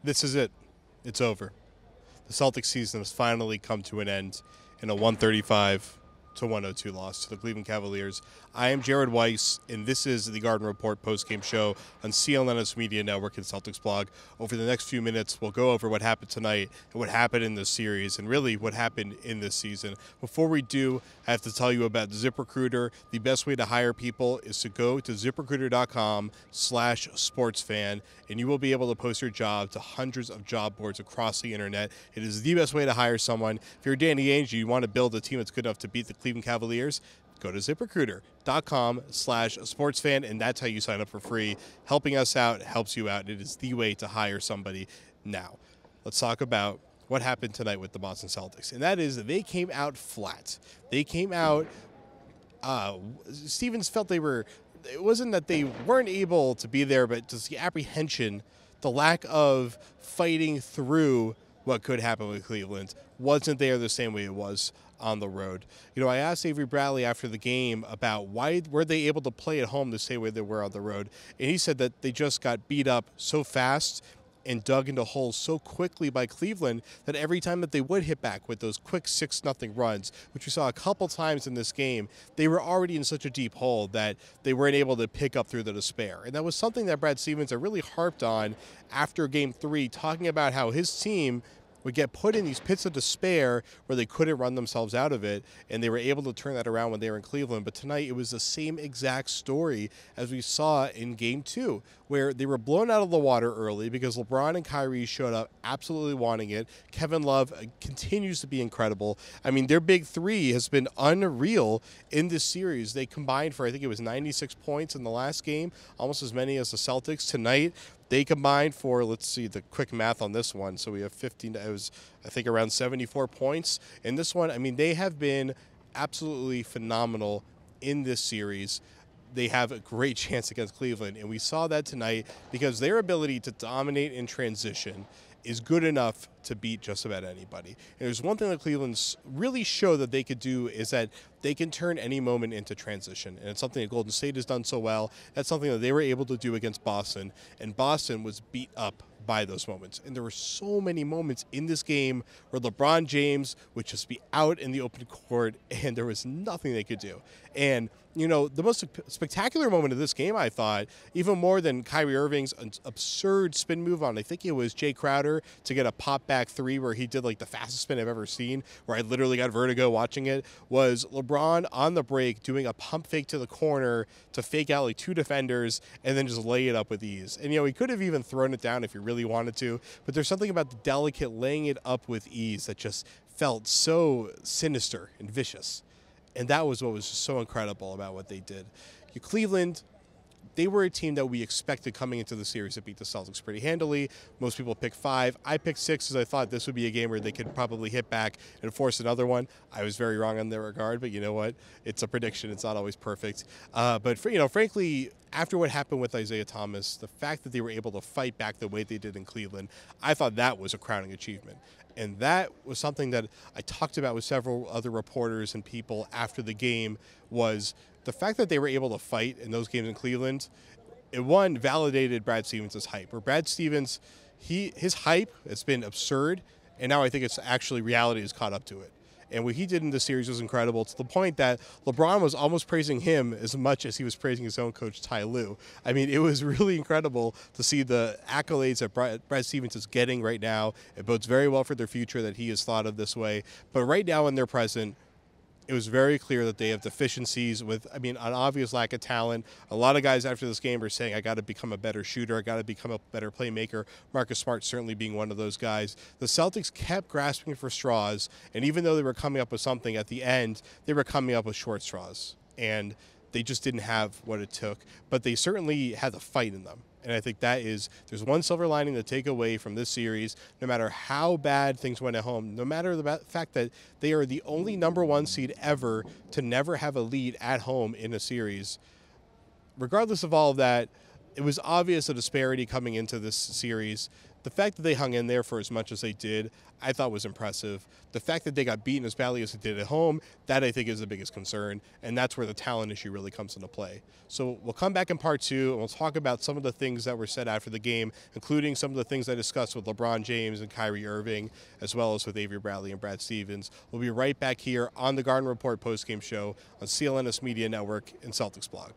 This is it. It's over. The Celtics season has finally come to an end in a 135-102 loss to the Cleveland Cavaliers. I am Jared Weiss, and this is the Garden Report postgame show on CLNS Media Network and Celtics blog. Over the next few minutes, we'll go over what happened tonight and what happened in this series and really what happened in this season. Before we do, I have to tell you about ZipRecruiter. The best way to hire people is to go to ZipRecruiter.com/sportsfan, and you will be able to post your job to hundreds of job boards across the internet. It is the best way to hire someone. If you're Danny Ainge, you want to build a team that's good enough to beat the Cleveland Cavaliers, go to ZipRecruiter.com/sportsfan, and that's how you sign up for free. Helping us out helps you out. It is the way to hire somebody. Now, let's talk about what happened tonight with the Boston Celtics, and that is that they came out flat. They came out, Stevens felt it wasn't that they weren't able to be there, but just the apprehension, the lack of fighting through what could happen with Cleveland wasn't there the same way it was on the road. You know, I asked Avery Bradley after the game about why were they able to play at home the same way they were on the road, and he said that they just got beat up so fast and dug into holes so quickly by Cleveland that every time that they would hit back with those quick 6-0 runs, which we saw a couple times in this game, they were already in such a deep hole that they weren't able to pick up through the despair. And that was something that Brad Stevens had really harped on after Game 3, talking about how his team would get put in these pits of despair where they couldn't run themselves out of it, and they were able to turn that around when they were in Cleveland. But tonight it was the same exact story as we saw in Game 2, where they were blown out of the water early because LeBron and Kyrie showed up absolutely wanting it. Kevin Love continues to be incredible. I mean, their big three has been unreal in this series. They combined for, I think it was 96 points in the last game, almost as many as the Celtics. Tonight, they combined for, let's see the quick math on this one. So we have 15, it was, I think, around 74 points. In this one, I mean, they have been absolutely phenomenal in this series. They have a great chance against Cleveland, and we saw that tonight because their ability to dominate in transition is good enough to beat just about anybody. And there's one thing that Cleveland's really show that they could do is that they can turn any moment into transition. And it's something that Golden State has done so well. That's something that they were able to do against Boston. And Boston was beat up by those moments. And there were so many moments in this game where LeBron James would just be out in the open court and there was nothing they could do. And, you know, the most spectacular moment of this game, I thought, even more than Kyrie Irving's absurd spin move on, I think it was Jay Crowder to get a pop back three where he did like the fastest spin I've ever seen, where I literally got vertigo watching it, was LeBron on the break doing a pump fake to the corner to fake out like two defenders and then just lay it up with ease. And, you know, he could have even thrown it down if he really wanted to, but there's something about the delicate laying it up with ease that just felt so sinister and vicious. And that was what was just so incredible about what they did. Cleveland, they were a team that we expected coming into the series to beat the Celtics pretty handily. Most people picked 5. I picked 6 because I thought this would be a game where they could probably hit back and force another one. I was very wrong in that regard, but you know what? It's a prediction. It's not always perfect. But frankly, after what happened with Isaiah Thomas, the fact that they were able to fight back the way they did in Cleveland, I thought that was a crowning achievement. And that was something that I talked about with several other reporters and people after the game, was the fact that they were able to fight in those games in Cleveland. It, one, validated Brad Stevens' hype. Where Brad Stevens, his hype has been absurd, and now I think it's actually reality has caught up to it. And what he did in this series was incredible, to the point that LeBron was almost praising him as much as he was praising his own coach, Ty Lue. I mean, it was really incredible to see the accolades that Brad Stevens is getting right now. It bodes very well for their future that he is thought of this way. But right now in their present, it was very clear that they have deficiencies with, I mean, an obvious lack of talent. A lot of guys after this game are saying, I got to become a better shooter. I got to become a better playmaker. Marcus Smart certainly being one of those guys. The Celtics kept grasping for straws, and even though they were coming up with something at the end, they were coming up with short straws. And they just didn't have what it took. But they certainly had the fight in them. And I think that is, there's one silver lining to take away from this series, no matter how bad things went at home, no matter the fact that they are the only #1 seed ever to never have a lead at home in a series. Regardless of all of that, it was obvious a disparity coming into this series. The fact that they hung in there for as much as they did, I thought was impressive. The fact that they got beaten as badly as they did at home, that I think is the biggest concern, and that's where the talent issue really comes into play. So we'll come back in part 2, and we'll talk about some of the things that were said after the game, including some of the things I discussed with LeBron James and Kyrie Irving, as well as with Avery Bradley and Brad Stevens. We'll be right back here on the Garden Report postgame show on CLNS Media Network and Celtics Blog.